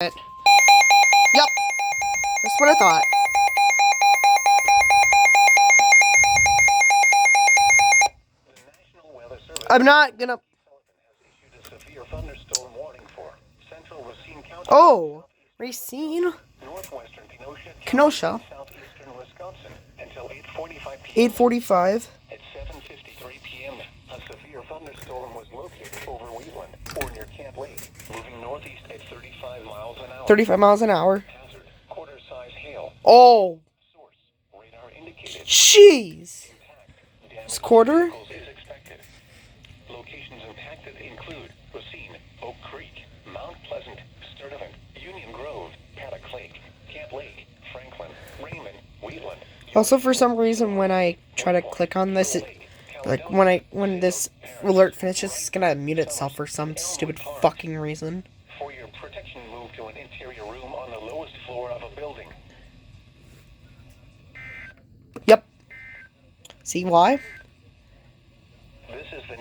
Yep. That's what I thought. I'm not gonna... Oh! Racine? Northwestern Kenosha. southeastern Wisconsin until 8:45 p.m. 8:45. At 7:53 p.m., a severe thunderstorm was located over Wheatland or near Camp Lake, moving northeast at 35 miles an hour. 35 miles an hour. Hazard: quarter-size hail. Oh! Source: radar indicated. Jeez! Damage It's quarter? is expected. Locations impacted include Racine, Oak Creek, Mount Pleasant, Sturtevant, Union Grove, Paddock Lake, Camp Lake, Franklin, Raymond, Wheatland. Also, for some reason, when I try to click on this, like, when this alert finishes, it's gonna mute itself for some stupid fucking reason. For your protection, move to an interior room on the lowest floor of a building. Yep. See why? This is the